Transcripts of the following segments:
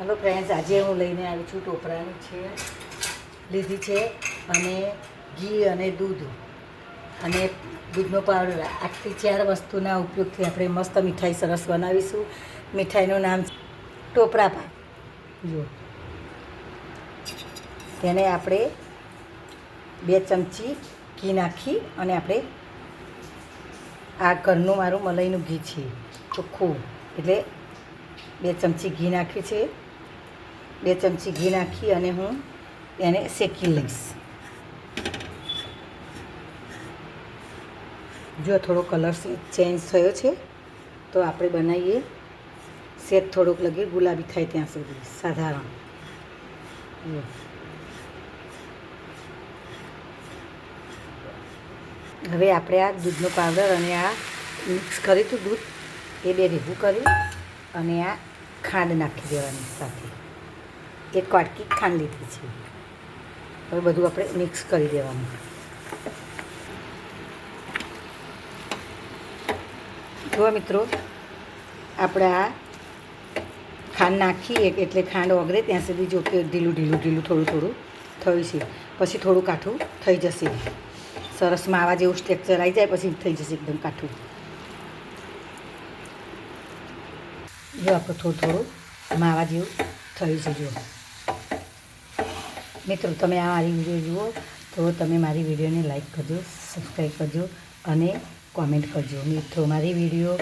Hello friends, આજે હું લઈને આવી છું ટોપરાની છે લીધી છે અને ઘી અને દૂધ અને દૂધનો પાવડર. આટલી 4 વસ્તુના ઉપયોગથી આપણે મસ્ત મીઠાઈ સરસ બનાવીશું. મીઠાઈનું નામ ટોપરા પાક. જુઓ, તેને આપણે 2 ચમચી ઘી નાખી અને આપણે આ ઘરનું મારું મલાઈનું ઘી છે ચોખ્ખું, એટલે 2 ચમચી ઘી નાખ્યું છે. 2 ચમચી ઘી નાખી અને હું એને શેકી લઈશ. જો થોડો કલર ચેન્જ થયો છે તો આપણે બનાવીએ સેજ થોડોક લગે ગુલાબી થાય ત્યાં સુધી સાધારણ. હવે આપણે આ દૂધનો પાવડર અને આ મિક્સ કર્યું હતું દૂધ એ 2 ભેગું કરી અને આ ખાંડ નાખી દેવાની સાથે. 1 વાટકી ખાંડ લીધી છે. હવે બધું આપણે મિક્સ કરી દેવાનું. જુઓ મિત્રો, આપણે આ ખાંડ નાખીએ એટલે ખાંડ ઓગળે ત્યાં સુધી જો કે ઢીલું થોડું થયું છે. પછી થોડું કાઠું થઈ જશે. સરસ માવા જેવું સ્ટ્રક્ચર આવી જાય પછી થઈ જશે એકદમ કાઠું. જો આપણે થોડું માવા જેવું થયું છે. જુઓ મિત્રો, તમે આ મારી વિડીયો જુઓ તો તમે મારી વિડીયોને લાઈક કરજો, સબસ્ક્રાઈબ કરજો અને કોમેન્ટ કરજો. મિત્રો, મારી વિડીયો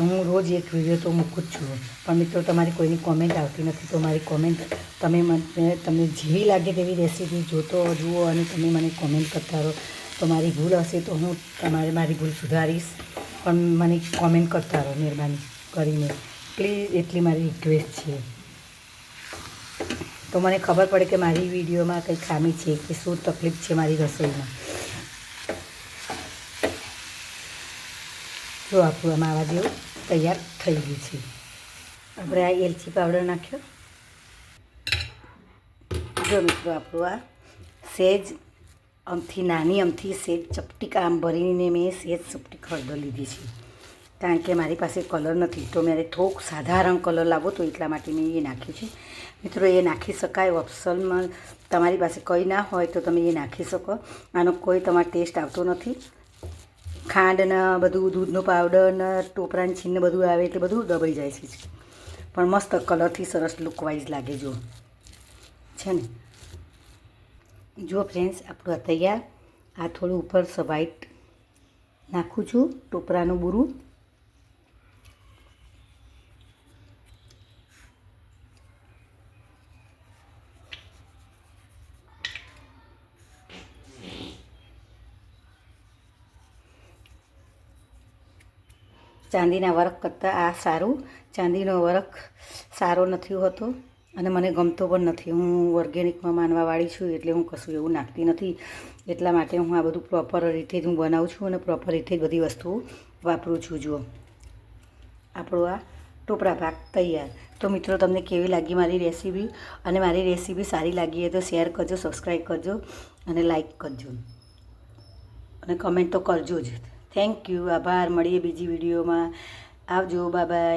હું રોજ એક વિડીયો તો મૂકું જ છું, પણ મિત્રો તમારી કોઈની કોમેન્ટ આવતી નથી. તો મારી કોમેન્ટ તમને જેવી લાગે તેવી રેસીપી જુઓ અને તમે મને કોમેન્ટ કરતા રહો. તો મારી ભૂલ હશે તો હું મારી ભૂલ સુધારીશ, પણ મને કોમેન્ટ કરતા રહો મહેરબાની કરીને, પ્લીઝ. એટલી મારી રિક્વેસ્ટ છે. તો મને ખબર પડે કે મારી વિડીયોમાં કંઈ ખામી છે કે શું તકલીફ છે મારી રસોઈમાં. જો આપણું આમાં આવા જેવું તૈયાર થઈ ગયું છે. આપણે આ એલચી પાવડર નાખ્યો. જો મિત્રો, આપણું આ સેજ નાની સેજ ચપટી આમ ભરીને મેં સેજ ચપટી હળદર લીધી છે, કારણ કે મારી પાસે કલર નથી તો મારે થોડોક સાધારણ કલર લાવો તો એટલા માટે મેં એ નાખ્યું છે. મિત્રો, એ નાખી શકાય ઓપ્શનમાં. તમારી પાસે કંઈ ના હોય તો તમે એ નાખી શકો. આનો કોઈ તમારો ટેસ્ટ આવતો નથી. ખાંડ ને બધું, દૂધનો પાવડર ને ટોપરાની છીણ ને બધું આવે એટલે બધું દબાઈ જાય છે, પણ મસ્ત કલરથી સરસ લુકવાઇઝ લાગે. જો છે ને, જો ફ્રેન્ડ્સ, આપણું આ તૈયાર. આ થોડું ઉપર વ્હાઈટ નાખું છું ટોપરાનું બૂરું. ચાંદીના વર્ક કરતાં આ સારું. ચાંદીનો વર્ક સારો નથી હોતો અને મને ગમતો પણ નથી. હું ઓર્ગેનિકમાં માનવાવાળી છું એટલે હું કશું એવું નાખતી નથી. એટલા માટે હું આ બધું પ્રોપર રીતે જ હું બનાવું છું અને પ્રોપર રીતે જ બધી વસ્તુઓ વાપરું છું. જુઓ, આપણો આ ટોપરા પાક તૈયાર. તો મિત્રો, તમને કેવી લાગી મારી રેસીપી? અને મારી રેસીપી સારી લાગી હોય તો શેર કરજો, સબસ્ક્રાઈબ કરજો અને લાઈક કરજો અને કમેન્ટ તો કરજો જ. થેન્ક યુ, આભાર. મળીએ બીજી વિડીયોમાં. આવજો, બાય બાય.